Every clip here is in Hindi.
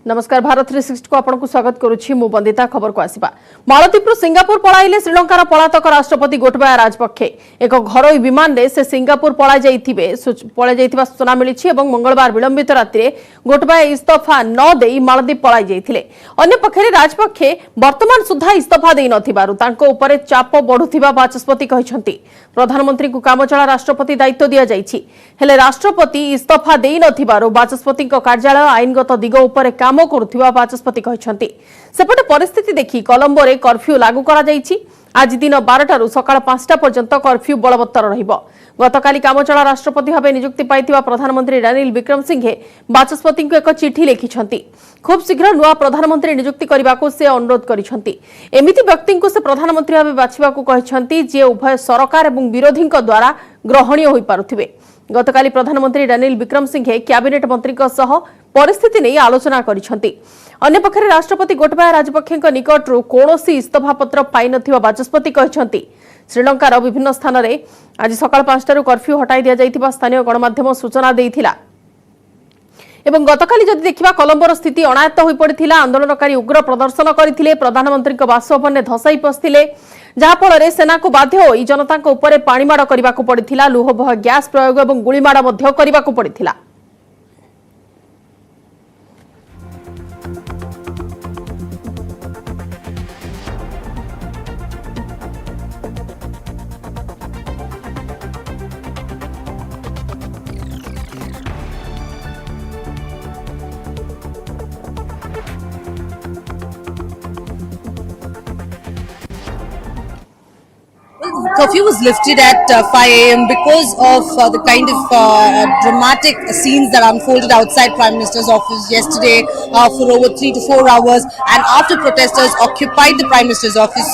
नमस्कार भारत 360 को आपन को स्वागत करुछि मु बंदिता खबर को आसीबा मालदीप सिंगापुर पळाइले श्रीलंकार पलातक राष्ट्रपति गोटबाया राजपक्षे एक घरोई विमान रे से सिंगापुर पळा जाइथिबा सूचना मिली एवं मंगलवार विलंबित रात्रि गोटबाया इस्तीफा न देई मालदीप पळाइ जाइथिले। अन्य पक्षे राजपक्षे वर्तमान सुधा इस्तीफा देई नथिबारु तांको ऊपर चाप बढ़ुथिबा बाचस्पति कहिसंती। प्रधानमंत्री को कामचला राष्ट्रपति दायित्व दिया जाइछि हेले राष्ट्रपति इस्तीफा देई नथिबारु बाचस्पति कार्यालय आईनगत दिग ऊपर काम करुथिबा बाचस्पति कहिसंती। सेपटे परिस्थिति देखि कोलंबो रे कर्फ्यू लागू करा जाइछि। आज दिन 12 टारू सकाळ 5टा पर्यंत कर्फ्यू बलवत्तर रहिबो। गतकाली कामचला राष्ट्रपति भाबे नियुक्ति पाइथिबा प्रधानमंत्री रानिल विक्रमसिंघे बाचस्पति को एक चिठी लिखिछंती। खूब शीघ्र नुआ प्रधानमंत्री नियुक्ति करबाको से अनुरोध करिछंती। एमिति व्यक्ति को से प्रधानमंत्री भाबे बाछिबाको कहिछंती जे उभय सरकार एवं विरोधी द्वारा ग्रहणीय होई पारुथिबे। गतकाली प्रधानमंत्री रानिल विक्रमसिंघे कैबिनेट मंत्री सह परिस्थिति नहीं आलोचना करिछंती। अन्य पक्षरे राष्ट्रपति गोटबाया राजपक्षे निकटरू कौनसी इस्तीफा पत्र पाई नथिबा बाचस्पति कहिछंती। श्रीलंकार विभिन्न स्थान में आज सकाळ 5टारू कर्फ्यू हटाई दिया जाइथिबा स्थानीय गणमाध्यम सूचना देइथिला। एवं गतकाली जदि देखिबा कोलंबोर स्थिति अनायत्त होई पड़िथिला। आंदोलनकारी उग्र प्रदर्शन करथिले, प्रधानमंत्री बासभवन में धसाई पसिथिले, जहा फल सेना को बाध्य होई जनता ऊपर पाणीमाड़ करबाकू पड़िथिला। लुहबह गैस प्रयोग और गुलीमाड़ मध्य करबाकू पड़िथिला। Curfew was lifted at 5 a.m. because of the kind of dramatic scenes that unfolded outside Prime Minister's office yesterday for over 3 to 4 hours, and after protesters occupied the Prime Minister's office,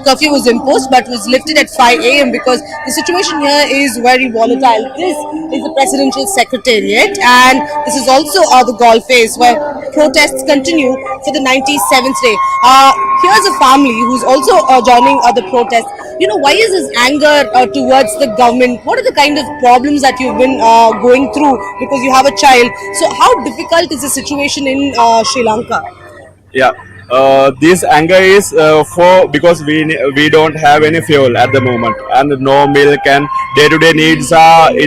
curfew was imposed but was lifted at 5 a.m. because the situation here is very volatile. This is the Presidential Secretariat, and this is also the golf phase where protests continue for the 97th day. Here's a family who's also joining the protest. You know, why is this anger towards the government? What are the kind of problems that you've been going through because you have a child? So how difficult is the situation in Sri Lanka? Yeah, this anger is because we don't have any fuel at the moment, and no milk and day-to-day needs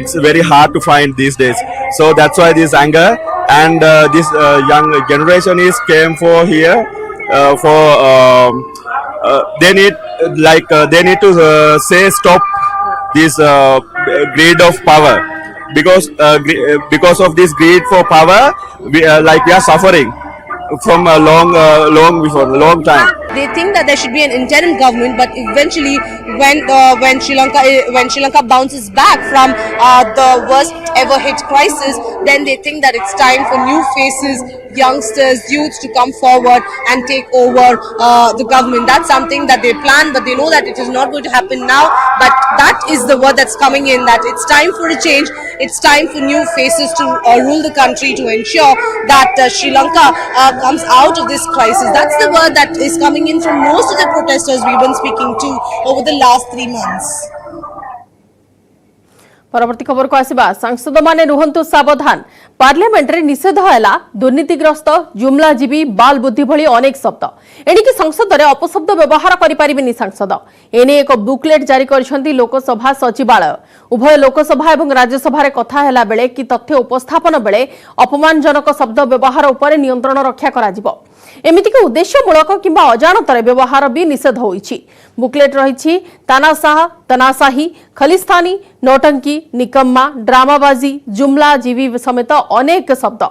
it's very hard to find these days. So that's why this anger, and this young generation is came for here they need to say stop this greed of power, because of this greed for power we are suffering from a long time. They think that there should be an interim government, but eventually when Sri Lanka bounces back from the worst ever hit crisis, then they think that it's time for new faces, youngsters, youths to come forward and take over the government. That's something that they plan, but they know that it is not going to happen now. But that is the word that's coming in, that it's time for a change. It's time for new faces to rule the country, to ensure that Sri Lanka comes out of this crisis. That's the word that is coming in from most of the protesters we've been speaking to over the last 3 months. परवर्ती खबर को आसीबा सांसद माने रुहंतु सावधान। पार्लियामेंट रे निषेध हैला दुर्नीतिग्रस्त, जुमलाजीवी, बाल बुद्धि भली अनेक शब्द। एणिकी संसद रे अपशब्द व्यवहार करि परिबेनी सांसद। एने एक बुकलेट जारी करछंती लोकसभा सचिवालय। उभय लोकसभा एवं राज्यसभा रे कथा हैला बेले कि तथ्य उपस्थापन बेले अपमानजनक शब्द व्यवहार उपर नियंत्रण रक्षा करा जिवो। एमिति के उद्देश्यमूलक किंबा अजाणतर व्यवहार भी निषेध होईछि। बुकलेट रहिछि तानाशाह, तनाशाही, खलिस्तानी, नौटंकी, निकम्मा, ड्रामाबाजी, जुमलाजीवी समेत अनेक शब्द।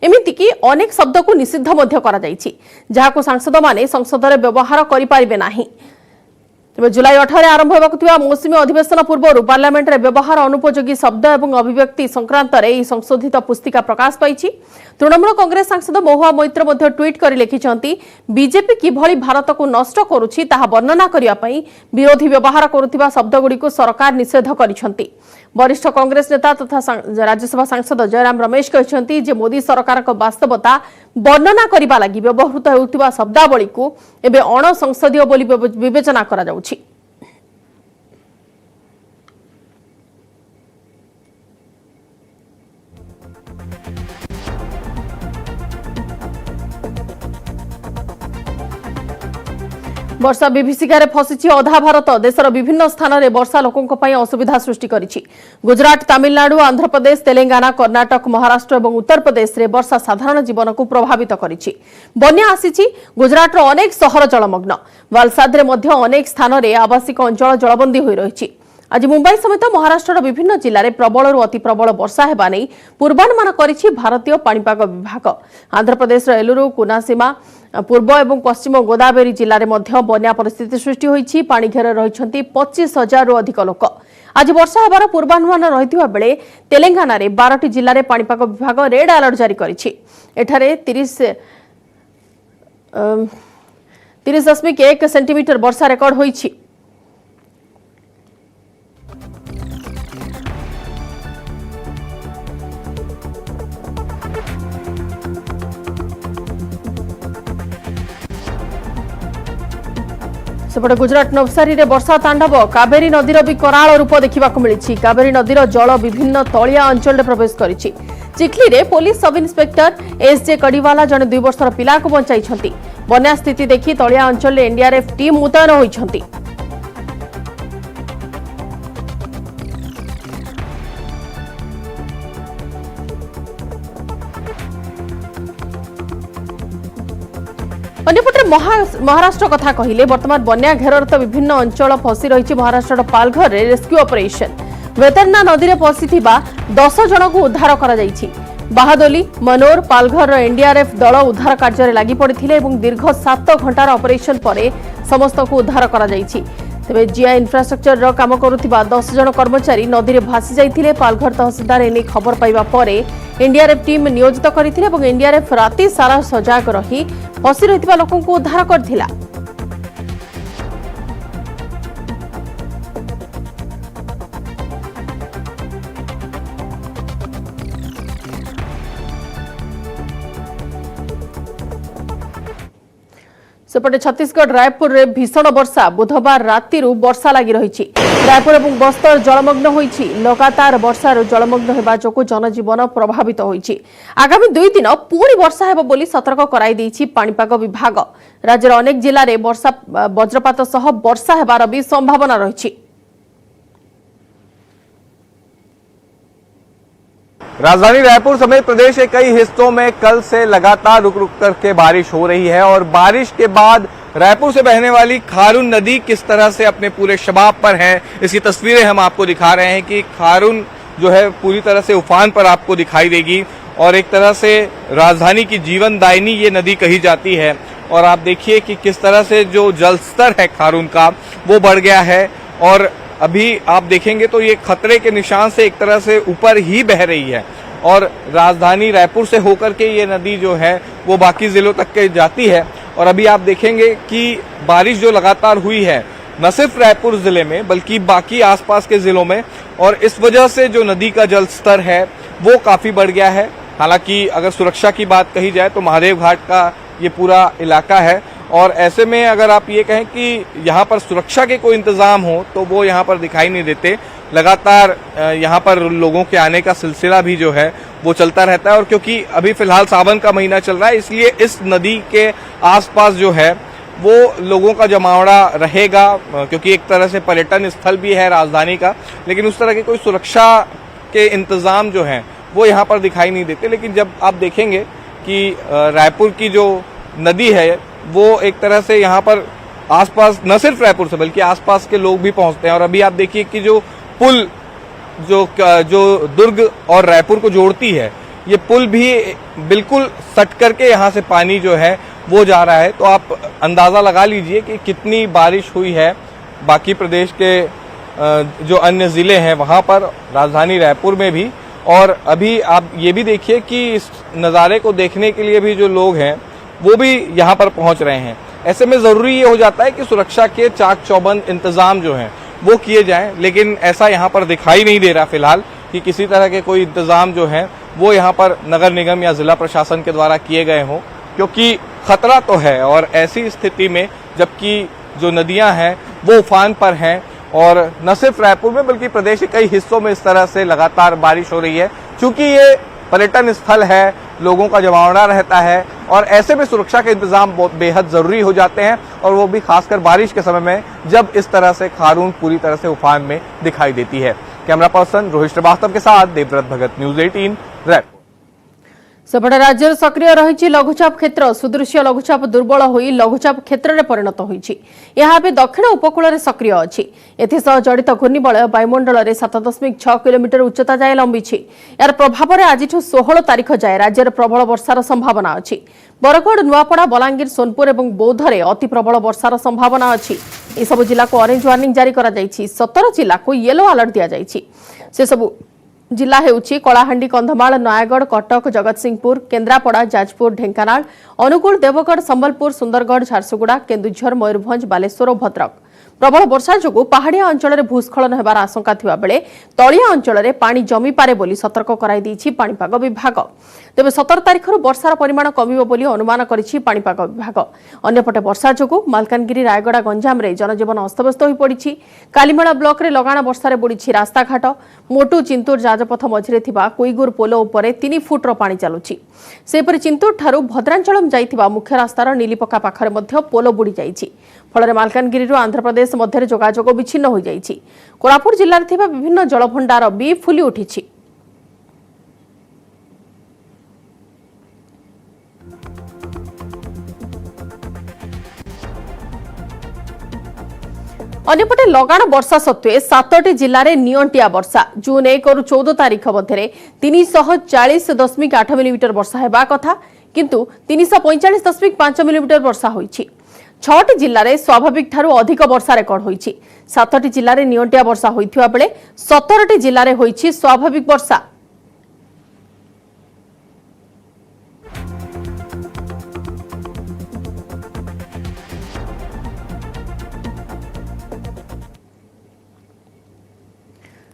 एमिति की अनेक शब्द को निषिद्ध मध्य करा जाइछि, जहाको सांसद माने संसद रे व्यवहार करि पारिबे नाही। तेज जुलाई 18 आरंभ होगा मौसुमी अधिवेशन पूर्व पार्लियामेंट रे व्यवहार अनुपयोगी शब्द और अभिव्यक्ति संक्रांत में संशोधित पुस्तिका प्रकाश पाई। तृणमूल कांग्रेस सांसद महुआ मैत्र ट्वीट कर लिखिं बीजेपी किभली भारत को नष्ट करुछि ताहा वर्णना करिया पई विरोधी व्यवहार करुथिबा शब्दगुड़िक सरकार निषेध करिसेंती। वरिष्ठ कांग्रेस नेता तथा राज्यसभा सांसद जयराम रमेश कहते जे मोदी सरकार वास्तवता वर्णना करने लगी व्यवहृत होउथिबा शब्दावली को एबे अण संसदीय बोली विवेचना करा जाउछि। वर्षा विभीषिकार फसिछि अधा भारत देशर विभिन्न स्थान में वर्षा लोकों असुविधा सृष्टि करिछि। गुजरात, तमिलनाडु, आंध्र प्रदेश, तेलंगाना, कर्नाटक, महाराष्ट्र और उत्तर प्रदेश में वर्षा साधारण जीवन को प्रभावित करिछि। बन्या आसीछि। गुजरात अनेक सहर जलमग्न। वालसाद में अनेक स्थान में आवासिक अंचल जलबंदी होई रहिछि। आज मुंबई समेत महाराष्ट्र विभिन्न जिले में प्रबल अति प्रबल वर्षा हेबा नै पूर्वानुमान करिछि भारतीय पाणीपाग विभाग। आंध्र प्रदेश एलुरु, कोनासीमा, पूर्व और पश्चिम गोदावरी जिले में बन्या परिस्थिति सृष्टि होइछि। पानी घेर रहिछन्ति 25,000 रु अधिक लोक। आज वर्षा हेबार पूर्वानुमान रहिथिबा बेले तेलंगाना रे 12टी जिले में पाणीपाग विभाग रेड अलर्ट जारी करिछि। एठारे 30.1 सेंटीमीटर वर्षा रेकर्ड होइछि। सेपटे गुजरात नवसारी रे वर्षा तांडव। कावेरी नदीर भी कराल रूप देखा मिली। कावेरी नदीर जल विभिन्न तलिया अंचल में प्रवेश करिछि। चिखली रे पुलिस सब इन्स्पेक्टर एसजे कड़ीवाला जने 2 वर्षर पिला को बंचाई। बन्या स्थिति देखि तलिया अंचल में एनडीआरएफ टीम मुतयन होइछन्ति। अन्यपटे महाराष्ट्र कथा कहले वर्तमान बन्या घेरर तो विभिन्न अंचल फसी रही। महाराष्ट्र पालघर रे रेस्क्यू ऑपरेशन। वेतरना नदी में फसीथिबा 10 जन को उद्धार करा जायछि। बाहादोली, मनोर, पालघर एनडीआरएफ दल उद्धार कार्य में लागि पड़िथिले एवं दीर्घ 7 घंटार ऑपरेशन परे समस्त को उद्धार करा जायछि। तेबे जीआई इंफ्रास्ट्रक्चर रो काम करुथिबा 10 जन कर्मचारी नदी में भासी जाइथिले। पालघर तहसीलदार एने खबर पाइबा परे एनडीआरएफ टीम नियोजित करथिले एवं एनडीआरएफ राति सारा सजाग रही फसी रहितबा लोकन को उद्धार करथिला। सेपटे छत्तीसगढ़ रायपुर रे भीषण वर्षा। बुधवार राति वर्षा लगी रही। रायपुर और बस्तर जलमग्न होइछि। लगातार वर्षा जलमग्न होगा जो जनजीवन प्रभावित होइछि। आगामी 2 दिन पुणी वर्षा हेबो बोली सतर्क कराई दैछि पाणीपाग विभाग। राज्यर अनेक जिले में वर्षा वज्रपात सह वर्षा हेबार भी संभावना रही। राजधानी रायपुर समेत प्रदेश के कई हिस्सों में कल से लगातार रुक रुक करके बारिश हो रही है और बारिश के बाद रायपुर से बहने वाली खारून नदी किस तरह से अपने पूरे शबाब पर है, इसकी तस्वीरें हम आपको दिखा रहे हैं कि खारून जो है पूरी तरह से उफान पर आपको दिखाई देगी और एक तरह से राजधानी की जीवनदायिनी ये नदी कही जाती है। और आप देखिए कि किस तरह से जो जल स्तर है खारून का वो बढ़ गया है और अभी आप देखेंगे तो ये खतरे के निशान से एक तरह से ऊपर ही बह रही है और राजधानी रायपुर से होकर के ये नदी जो है वो बाकी जिलों तक के जाती है। और अभी आप देखेंगे कि बारिश जो लगातार हुई है न सिर्फ रायपुर जिले में बल्कि बाकी आसपास के जिलों में और इस वजह से जो नदी का जल स्तर है वो काफी बढ़ गया है। हालांकि अगर सुरक्षा की बात कही जाए तो महादेव घाट का ये पूरा इलाका है और ऐसे में अगर आप ये कहें कि यहाँ पर सुरक्षा के कोई इंतजाम हो तो वो यहाँ पर दिखाई नहीं देते। लगातार यहाँ पर लोगों के आने का सिलसिला भी जो है वो चलता रहता है और क्योंकि अभी फिलहाल सावन का महीना चल रहा है इसलिए इस नदी के आसपास जो है वो लोगों का जमावड़ा रहेगा क्योंकि एक तरह से पर्यटन स्थल भी है राजधानी का, लेकिन उस तरह की कोई सुरक्षा के इंतजाम जो हैं वो यहाँ पर दिखाई नहीं देते। लेकिन जब आप देखेंगे कि रायपुर की जो नदी है वो एक तरह से यहाँ पर आसपास न सिर्फ रायपुर से बल्कि आसपास के लोग भी पहुंचते हैं और अभी आप देखिए कि जो पुल जो दुर्ग और रायपुर को जोड़ती है ये पुल भी बिल्कुल सट करके यहाँ से पानी जो है वो जा रहा है। तो आप अंदाजा लगा लीजिए कि कितनी बारिश हुई है बाकी प्रदेश के जो अन्य जिले हैं वहां पर, राजधानी रायपुर में भी। और अभी आप ये भी देखिए कि इस नज़ारे को देखने के लिए भी जो लोग हैं वो भी यहाँ पर पहुंच रहे हैं। ऐसे में जरूरी ये हो जाता है कि सुरक्षा के चाक चौबंद इंतजाम जो हैं वो किए जाएं, लेकिन ऐसा यहाँ पर दिखाई नहीं दे रहा फिलहाल कि किसी तरह के कोई इंतजाम जो हैं वो यहाँ पर नगर निगम या जिला प्रशासन के द्वारा किए गए हों, क्योंकि खतरा तो है। और ऐसी स्थिति में जबकि जो नदियां हैं वो उफान पर हैं और न सिर्फ रायपुर में बल्कि प्रदेश के कई हिस्सों में इस तरह से लगातार बारिश हो रही है। चूंकि ये पर्यटन स्थल है लोगों का जमावड़ा रहता है और ऐसे में सुरक्षा के इंतजाम बहुत बेहद जरूरी हो जाते हैं, और वो भी खासकर बारिश के समय में जब इस तरह से खारून पूरी तरह से उफान में दिखाई देती है। कैमरा पर्सन रोहित श्रीवास्तव के साथ देवव्रत भगत, न्यूज 18 रायपुर। सेपटे राज्य सक्रिय रही लघुचाप क्षेत्र सुदृश्य लघुचाप दुर्बल होई लघुचाप क्षेत्र में परिणत होईछि। यह भी दक्षिण उपकूल में सक्रिय अछि। एथिसह जड़ित घूर्णिबलय वायुमंडल में 7.6 किलोमीटर उच्चता जाए लंबी। यार प्रभाव में आज 16 तारीख जाए राज्य में प्रबल वर्षार संभावना अछि। बरगढ़, नुआपड़ा, बलांगीर, सोनपुर और बौद्ध में अति प्रबल वर्षार संभावना अछि। यह सब जिला को ऑरेंज वार्निंग जारी करा जायछि। 17 जिला को येलो अलर्ट दिया जायछि। से सब जिला हेउछि कलाहांडी, कंधमाल, नयागढ़, कटक, जगतसिंहपुर, केन्द्रापड़ा, जाजपुर, ढेंकानाल, अनुगुल, देवगढ़, संबलपुर, सुंदरगढ़, झारसुगुड़ा, केन्दुझर, मयूरभंज, बालेश्वर और भद्रक। प्रबल वर्षा जोगु पहाड़िया अंचल में भूस्खलन होबार आशंका थिबा बेले तलिया अंचल में पानी जमी पारे बोली सतर्क कराई दैछि पाणीपाग विभाग। तेबे 17 तारिखर वर्षार परिमाण कमिबो बोली अनुमान करिछि पाणीपाग विभाग। अन्यपटे वर्षा जोगु मालकानगिरी, रायगड़ा, गंजाम रे जनजीवन अस्तव्यस्त होई पड़िछि। कालीमेला ब्लॉक रे लगाण वर्षारे बुड़िछि रास्ताघाट। मोटू चिंतूर राजपथ मझिरे थिबा कुईगुर पोलो उपरे 3 फुटर पानी चालुछि। सेपरि चिंतूर ठारू भद्रांचलम जाइथिबा मुख्य रास्तार नीलीपका पाखरे मध्य पोलो बुड़ी जाइछि। फल मालकानगिरी आंध्र प्रदेश मध्य जोगाजोग विच्छिन्न हो जाइछि। कोरापुट जिल्लार थिबा विभिन्न जलभंडार भी फुली उठिछि। अन्यपटे लगाण वर्षा सत्वे 7टी जिले में नियंटिया वर्षा। जून 1 और 14 तारीख मध्य 340.8 मिलीमीटर वर्षा हेबा कथा, किंतु 345.5 मिलीमीटर वर्षा होईछि। 6टी जिले में स्वाभाविक ठारू अधिक वर्षा रेकर्ड होईछि। 7टी जिले में नियंटिया वर्षा होइथिबा बेले 17टी जिले में होईछि स्वाभाविक वर्षा।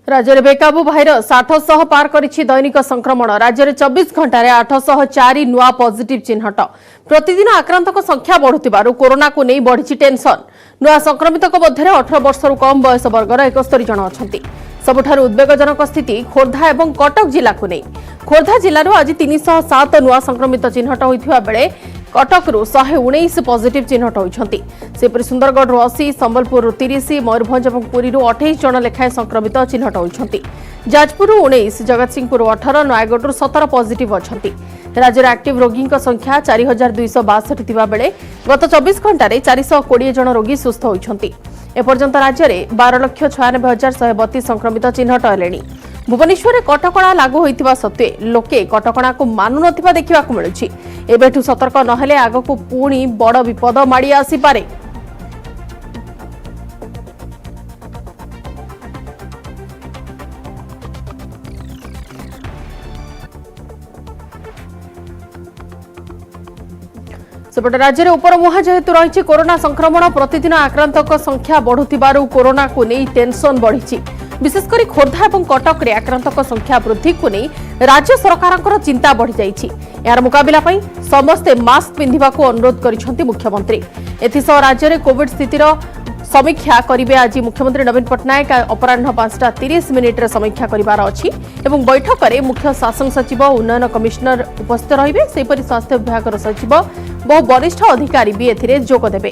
राज्य में बेकाबू भाइरस 800 पार करिछि दैनिक संक्रमण। राज्य में 24 घंटे 804 नुआ पॉजिटिव चिन्हट। प्रतिदिन आक्रांतक संख्या बढ़ुथिबारु कोरोना को नहीं बढ़िछि टेंशन। नुआ संक्रमितक मध्य 18 वर्षरु कम बयस वर्गर 71 जन अछंती। सबुठारु उद्वेगजनक स्थिति खोर्धा एवं कटक जिला को नहीं। खोर्धा जिलूर आज 307 नुआ संक्रमित चिन्हट होइथिबा बेले कटकरू 119 पॉजिटिव चिन्हट होइछंती। सेपरि सुंदरगढ़ 80, संबलपुर 30, मयूरभंज और पुरी 28 जन लेखाएं संक्रमित चिन्हट होइछंती। जाजपुर 19, जगतसिंहपुर 18, नयागढ़ 17 पॉजिटिव अछंती। राज्य में एक्टिव रोगी संख्या 4262 थिबा बेले गत 24 घंटे 420 जन रोगी सुस्थ होइछंती। एपर्यंत राज्य में 12,96,132 संक्रमित चिन्हट हेलेनी। भुवनेश्वर कटकणा लागू होइतिबा सत्वे लोके कटकणा को मानु नथिबा देखिबाकु मिलुछि। एबेठु सतर्क नहेले आगकु पुणी बड़ विपद माड़ी आसी पारे। सेपटे राज्य में उपरमुहा जेहेतु रही कोरोना संक्रमण प्रतिदिन आक्रांतक संख्या बढ़ुथिबारु कोरोना को नहीं टेंशन बढ़ी। विशेषकर खोर्धा और कटक रे आक्रांतक संख्या वृद्धि को नहीं राज्य सरकार चिंता बढ़ी जाइछि। यार मुकाबिला पई समस्ते मास्क पिंधिबा को अनुरोध करिसेंति मुख्यमंत्री। एथिसह राज्य में कोविड स्थितिर समीक्षा करिवे आज मुख्यमंत्री नवीन पट्टनायक। अपराह्न 5:30 समीक्षा करिवार अछि एवं बैठक में मुख्य शासन सचिव, उन्नयन कमिशनर उपस्थित रहिबे। सेपरि स्वास्थ्य विभाग सचिव बहु वरिष्ठ अधिकारी भी एथिरे जोग देबे।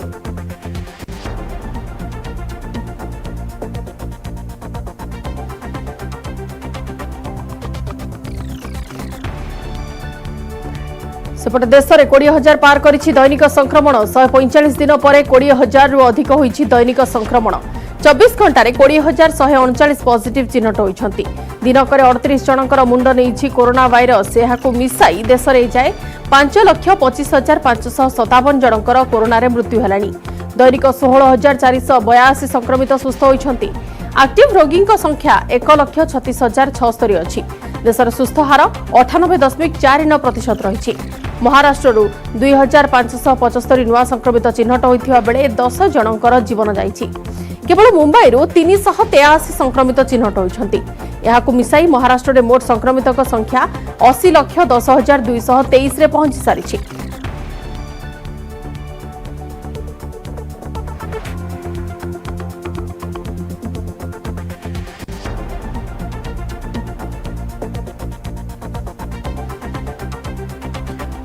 सेपटे देश में 20,000 पार करिछि दैनिक संक्रमण। 145 दिन पर 20,000 रु अधिक होइछि दैनिक संक्रमण। 24 घंटे 20,139 पॉजिटिव चिन्हट होइछंती। दिनकर 38 जनकर मुंड नहीं कोरोना वायरस। यहाकु मिसाई देश में जाए 5,25,557 जनकर कोरोना रे मृत्यु हेलानी। दैनिक 16,482 संक्रमित सुस्थ होइछंती। एक्टिव रोगी संख्या 1,36,076 अछि। देशर सुस्थ हार 98.49% रही। महाराष्ट्र 2,575 नुआ संक्रमित चिन्हट होइथिबा बेले 10 जनकर जीवन जाइछि। केवल मुंबई 383 संक्रमित चिन्हट होइछंती। यहाकु मिसाई महाराष्ट्र में मोट संक्रमितक संख्या 80,10,223 रे पहुंची सारिछि।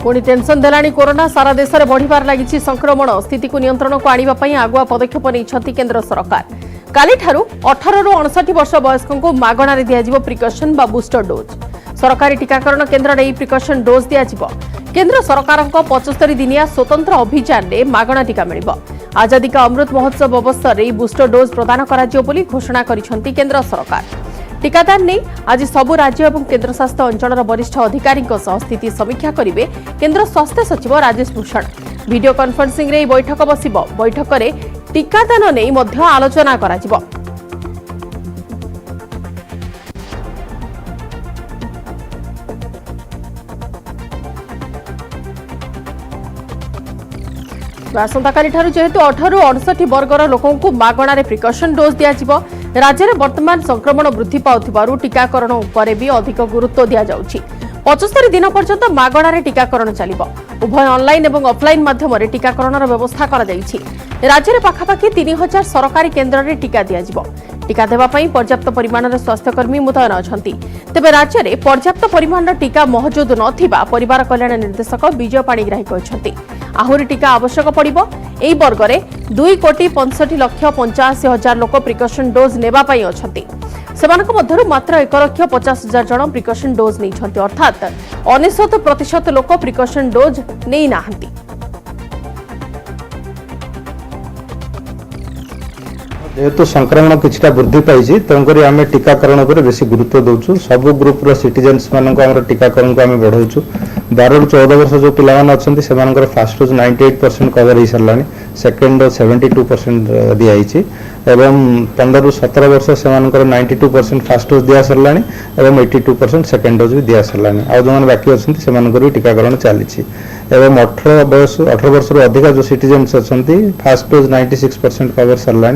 पुणी टेंशन देलानी कोरोना सारा देश में बढ़िबार लागिछि संक्रमण स्थिति को नियंत्रण को आनिबा पई आगुआ पदक्षेप नैछंती केंद्र सरकार काली ठारू 18 रु 59 वर्ष वयस्कों को मागणारे दियाजिबो प्रिकॉशन बा बूस्टर डोज सरकारी टीकाकरण केंद्र में प्रिकॉशन डोज दियाजिबो केंद्र सरकार 75 दिनिया स्वतंत्र अभियान में मागणा टीका मिलिबो आजादी का अमृत महोत्सव अवसर में बूस्टर डोज प्रदान कराजियो बोली घोषणा करिसेंती केंद्र सरकार टीकादान नहीं आज सबु राज्य और केन्द्रशासित अंचल वरिष्ठ अधिकारी स्थिति समीक्षा करेंगे केंद्र स्वास्थ्य सचिव राजेश भूषण वीडियो कॉन्फ्रेंसिंग रे बैठक बसिबो बैठक में टीकादान नहीं मध्य आलोचना कराजिबो आसंताकाली जेहेतु 18 रु 68 वर्गर लोकों को मागणारे प्रिकॉशन डोज दियाजिबो राज्य में वर्तमान संक्रमण वृद्धि पाउथिबारु टीकाकरण उपरे भी अधिक गुरुत्व दिया जाउछि 75 दिन पर्यंत मागणारे टीकाकरण चलिबो उभय ऑनलाइन एवं ऑफलाइन माध्यम टीकाकरण व्यवस्था करा जाइछि राज्य में पाखापाखि 3000 सरकारी केन्द्र में टीका दियाजिबो टीका देवा पई पर्याप्त परिमाण में स्वास्थ्यकर्मी मुतयन अछंती तेबे राज्य में पर्याप्त परिमाण टीका मौजूद नथिबा परिवार कल्याण निर्देशक विजय पाणिग्राही कहछंती आहुरी टीका आवश्यक पड़िबो एई वर्ग में 2,65,85,000 लोक प्रिकॉशन डोज नेबा पई अछंती सेमानक मध्यरु मात्र 1,50,000 जन प्रिकॉशन डोज नैछंती अर्थात 99% लोक प्रिकॉशन डोज नै नाहंती जेहेतु संक्रमण किछटा वृद्धि पाई तेणुक आम टीकाकरण पर बेसी गुरुत्व दौचु सब ग्रुप्र सिटीजेन्स मानक टीकाकरण को आम बढ़ाऊँ 12 रु 14 वर्ष जो पिला अच्छा से फास्ट डोज 98% कवर हो सारा सेकेंड डोज 72% दिखाई एवं 15 रु 17 वर्ष से 92% फास्ट डोज दिया सारा एवं 82% सेकेंड डोज भी दिया सारा आउ जो बाकी अच्छा से टीकाकरण चली एवं 18 वर्ष अधिक जो सिटीजेन्स अच्छा फास्ट डोज 96% कवर सारा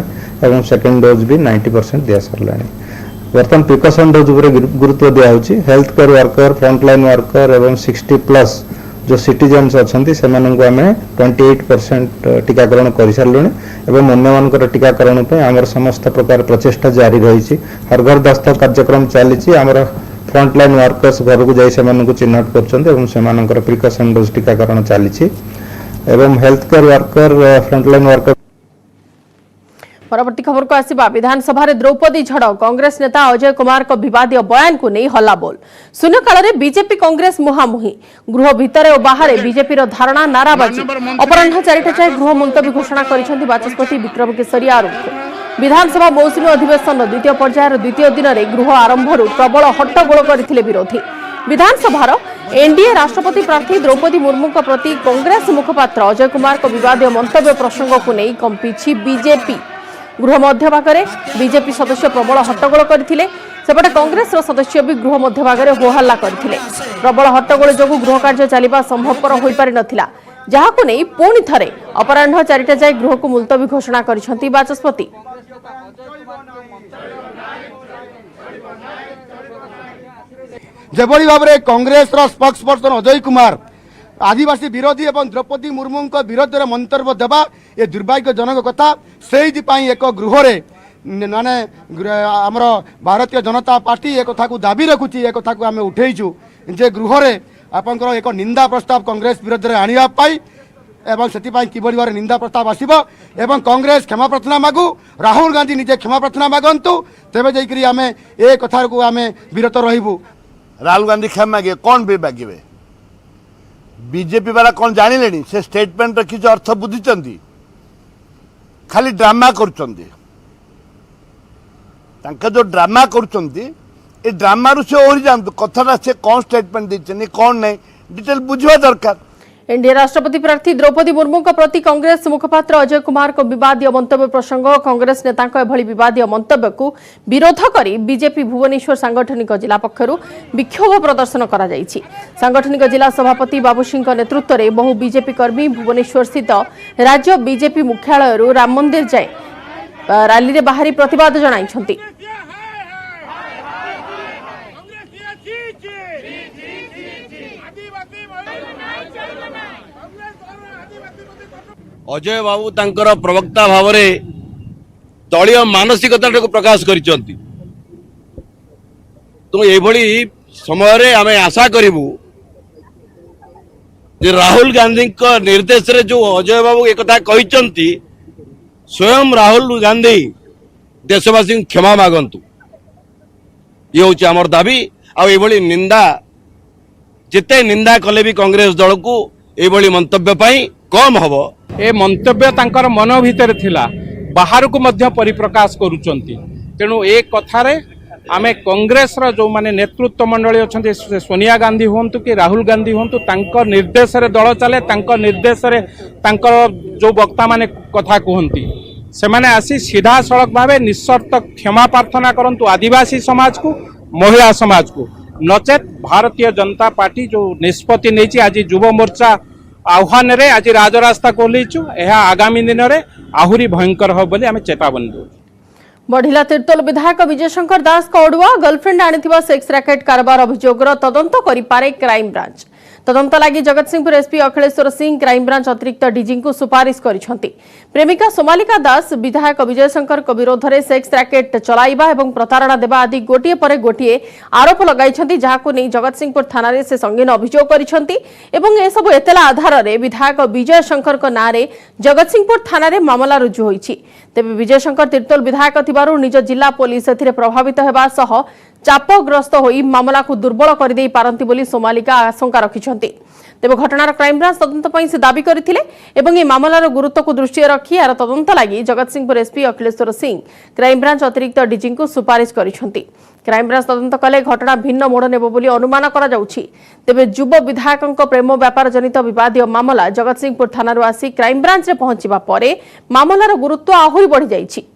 एवं सेकेंड डोज भी 90% दिया सारा बर्तमान प्रिकॉशन डोज गुरुत्व दिखाई health care worker frontline worker एवं 60+ जो सिटीजेन्स अच्छा से आम 28% टीकाकरण कर सारे एवं अन्य टीकाकरण आमर समस्त प्रकार प्रचेषा जारी रही हर घर दस्तक कार्यक्रम चली आमर फ्रंटलाइन वर्कर्स घर को जाई चिन्हट कर प्रिकॉशन डोज टीकाकरण चली एवं health care worker frontline worker परवर्ती खबर को आसिबा विधानसभा रे द्रौपदी झड़ कांग्रेस नेता अजय कुमार को विवादीय बयान को नहीं हल्ला बोल शून्यकाल में बीजेपी कांग्रेस मुहांमुही गृह भितर और बाहर बीजेपी धारणा नाराबाजी अपराह 4टा जाए गृह मुलतवी घोषणा करिसेंती बाचस्पति विक्रम केशरी आरुख विधानसभा मौसुमी अधिवेशन द्वितीय पर्यायर द्वितीय दिन में गृह आरंभ प्रबल हट्टगोल करथिले विरोधी विधानसभा एनडीए राष्ट्रपति प्रार्थी द्रौपदी मुर्मू प्रति कांग्रेस मुखपात्र अजय कुमार को विवादीय मंतव्य प्रसंग को नहीं कंपी बीजेपी गृह मध्यभागे बीजेपी सदस्य प्रबल हट्टगोल करथिले सेपटे कांग्रेस सदस्य भी गृह मध्यभागे होहल्ला करथिले प्रबल हट्टगोल जोगु गृह कार्य चलिबा संभवपर होई पारि नथिला जहाको नै पुणी थरे अपराह्न 4टा जाय गृह को मुलतवी घोषणा करिसेंती बाचस्पति जेभली भाव में कांग्रेस स्पोक्स पर्सन अजय कुमार आदिवासी विरोधी एवं द्रौपदी मुर्मू विरोध में मंतव्य देवा ये दुर्भाग्यजनक कथा से एक गृह माने आमर भारतीय जनता पार्टी एक कथा को दाबी रखुची एक कथा को आम उठेचु जे गृह में आपंकर एक निंदा प्रस्ताव कांग्रेस विरोध में आने एवं से किभली भाव निंदा प्रस्ताव आसब एवं कांग्रेस क्षमा प्रार्थना मागु राहुल गांधी निजे क्षमा प्रार्थना मागंतु तेबे जाइकरी आम ए कथा को आम विरत रहबू राहुल गांधी क्षमा मागे कौन भी मागे बीजेपी वाला कौन जानिले से स्टेटमेंट किसी अर्थ बुझी खाली ड्रामा करुँच जो ड्रामा करुँच ड्रामा से ओहरी जातु कथा से कौन स्टेटमेंट देते कौन नहीं डिटेल बुझा दरकार एनडीए राष्ट्रपति प्रार्थी द्रौपदी मुर्मू प्रति कांग्रेस मुखपात्र अजय कुमार को विवादीय मंतव्य प्रसंग कांग्रेस नेता एभली विवादीय मंतव्य को विरोध करी बीजेपी भुवनेश्वर सांगठनिक जिला पक्षरु विक्षोभ प्रदर्शन करा जायछि सांगठनिक जिला सभापति बाबूसिंह नेतृत्व में बहु बीजेपी कर्मी भुवनेश्वर स्थित राज्य बीजेपी मुख्यालय राम मंदिर जाए रैली में बाहरी प्रतिवाद जणाइछंती अजय बाबू तांकर प्रवक्ता भाव में दलीय मानसिकता प्रकाश करिसेंती तो ये समय आम आशा करूँ जे राहुल गांधी निर्देश रे जो अजय बाबू एक कथा कहते स्वयं राहुल गांधी देशवासी क्षमा मागंतु ये हूँ आमर दाबी आई निंदा जिते निंदा कले भी कांग्रेस दल को ये मंतव्य पाई कम हम ए मंतव्य तांकर मन भितर थिला बाहर को मध्य परिप्रकाश करूचंती तेणु ए कथारे आमे कांग्रेस रो जो माने नेतृत्व मंडली अछंती सोनिया गांधी होंतु कि राहुल गांधी होंतु तांकर निर्देश रे दल चले तांकर निर्देश रे तांकर जो वक्ता माने कथा कहंती से माने आसी सीधा सड़क भावे निस्सर्त क्षमा प्रार्थना करंतु आदिवासी समाज को महिला समाज को नचेत भारतीय जनता पार्टी जो निष्पत्ति नहीं आज युव मोर्चा आह्वान रे आज राजरास्ता खोलीचु यह आगामी दिन में आहुरी भयंकर हो बोली आमे चेतावनी दो। बढ़िला तिर्तोल विधायक विजय शंकर दास को अड़ुआ गर्लफ्रेंड आनिथिबा सेक्स रैकेट कारबार अभियोगर तदंत करिपारे क्राइम ब्रांच तदंत लागि Jagatsinghpur SP Akhileshwar Singh crime branch अतिरिक्त डीजी को सुपारिश करिसंती। प्रेमिका सोमालिका दास विधायक विजय शंकर को विरोध में सेक्स रैकेट चलाइबा एवं प्रतारणा देबा आदि गोटिए पर गोटिए आरोप लगाइछंती जहाको नै जगतसिंहपुर थाना रे से संगीन अभियोग करिसंती एवं ए सब एतला आधार रे विधायक विजय शंकर को नारे जगतसिंहपुर थाना रे मामला रुजु होईछि। तेबे विजय शंकर तिर्तोल विधायक थिबारु निज जिला पुलिस एथिरे प्रभावित हेबा सह चापग्रस्त होई मामला को दुर्बल कर दे पारंती बोली सोमालिका आशंका रखिछंती। तेबे घटनार क्राइम ब्रांच तदंत पई से दाबी करथिले एवं ए मामलार गुरुत्व को दृष्टि रखी यार तदंत लागि Jagatsinghpur SP Akhileshwar Singh crime branch अतिरिक्त डीजी को सुपारिश करिछंती। क्राइम ब्रांच तदंत कले घटना भिन्न मोड़ नेबो बोली अनुमान करा जाउछि। तेबे युव विधायकक प्रेम व्यापार जनित विवादीय मामला जगतसिंहपुर थानारु आसी क्राइम ब्रांच रे पहुंचीबा परे मामलार गुरुत्व आहुरी बढ़ी जाइछि।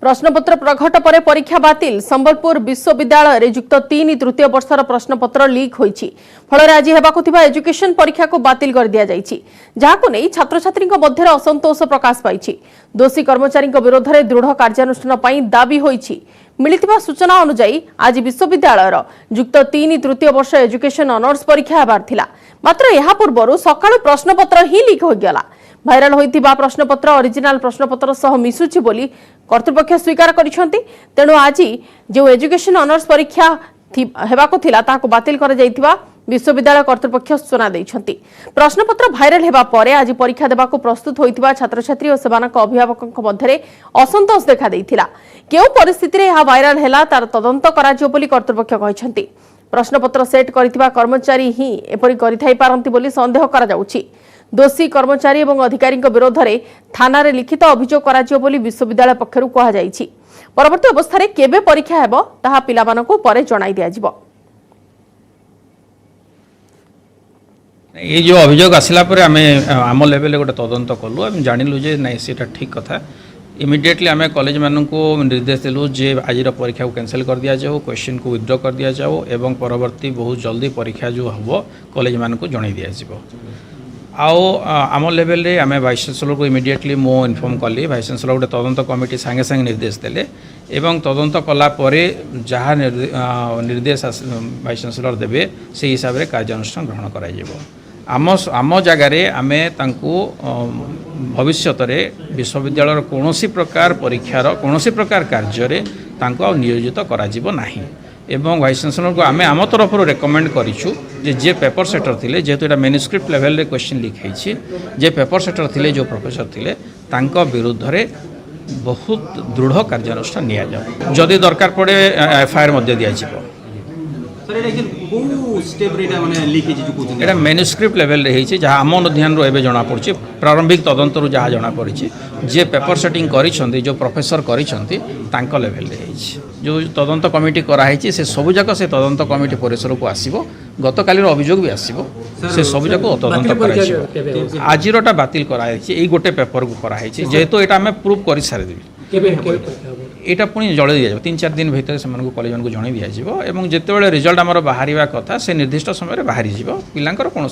प्रश्नपत्र प्रघट पर परीक्षा बातिल संबलपुर विश्वविद्यालय रे युक्त 3 तृतीय वर्षर प्रश्नपत्र लीक होईछि। फल आज हेबाकुथिबा एजुकेशन परीक्षा को बातिल कर दिया जाइछि जहाको नै छात्र छात्री मध्य असंतोष प्रकाश पाइछि। दोषी कर्मचारी विरोध में दृढ़ कार्यानुष्ठान पई दाबी होईछि। मिलिथिबा सूचना अनुसार आज विश्वविद्यालय युक्त 3 तृतीय वर्ष एजुकेशन ऑनर्स परीक्षा हेबार थिला मात्र एहा पूर्वरु सकाळु प्रश्नपत्र ही लीक हो गला। भाइराल होइतिबा प्रश्नपत्र ओरिजिनल प्रश्नपत्र सह मिसुछि बोली कर्तृपक्ष स्वीकार करिसंती। तेणु आज जो एजुकेशन ऑनर्स परीक्षा हेबाको थिला ताको बातिल कर जाइतिबा विश्वविद्यालय कर्तृपक्ष सूचना दैछंती। प्रश्नपत्र भाइराल हेबा परे आज परीक्षा देबाको प्रस्तुत होइतिबा छात्र छात्री और सेमानक अभिभावकक मध्यरे असंतोष देखा दैथिला। केउ परिस्थिति रे यह भाइराल हेला तार तदंत कराजियो बोली कर्तृपक्ष कहिसंती। प्रश्नपत्र सेट करितिबा कर्मचारी ही एपरि करिथाइ पारंती बोली संदेह करा जाउछि। दोषी कर्मचारी एवं अधिकारी विरोध में थाना रे लिखित अभियोग कराजियो बोली विश्वविद्यालय पक्षरु कहा जाइछि। परवर्ती अवस्था रे केबे परीक्षा हेबो ताहा पिलामानकु परे जणाई दिया जिवो। ये जो अभियोग आसला पर आम आम लेवल गोटे तदंत कलु आम जानिलु जे नाई सेटा ठीक कथा। इमिडिएटली आम कॉलेज मानक निर्देश देलु जे आज परीक्षा को कैंसिल कर दिया जाओ, क्वेश्चन को विथड्र कर दिया जाओ एवं परवर्ती बहुत जल्दी परीक्षा जो हम कॉलेज मानक जणाई दिया जिवो। आउ आम लेवल रे आम वाइस चांसलर को इमिडिएटली मो इनफॉर्म कली। वाइस चांसलर गोटे तदंत कमिटी सांगे सांगे निर्देश देले एवं तदंत कला परे जहाँ निर्देश वाइस चांसलर देवे से हिसाब से कार्यानुष्ठान ग्रहण कराइबो। आम जगार आम भविष्य विश्वविद्यालय कौनसी प्रकार परीक्षार कौनसी प्रकार कार्य नियोजित करा नाही एवं वाइस चांसलर को आम आम तरफ रेकमेंड करूँ जे पेपर सेटर थिले जेहेतु एटा मैन्युस्क्रिप्ट लेवल रे क्वेश्चन लिख होइछि जे पेपर सेटर थिले जो प्रोफेसर थिले तांका विरुद्ध रे बहुत दृढ़ कार्यानुष्ठान निया जाओ। जदि दरकार पड़े एफआईआर मध्य दिया जिवो। एटा मैन्युस्क्रिप्ट लेवल रे होइछि जहाँ आम अनुध्यान रो एबे जणा पड़छि प्रारंभिक तदंत रो जहाँ जणा पड़छि जे पेपर सेटिंग करिसंती जो प्रोफेसर करिसंती तांका लेवल रे होइछि। जो तदंत कमिटी कराई से सबू जाक से तदंत कमिटी परिसर को आसो गतकाली अभियोग भी आसो से सबू जाक तदंत कर आजिरटा बातिल कराई गोटे पेपर को कराई जेहेतु यहाँ आम प्रूफ कर सारी यहाँ पुणी जल दि जाए 3-4 दिन भितर से कॉलेज को जन दि जाए जितेबाला रिजल्ट आमर बाहर कथा से निर्दिष्ट समय बाहरी पिलांकर कौन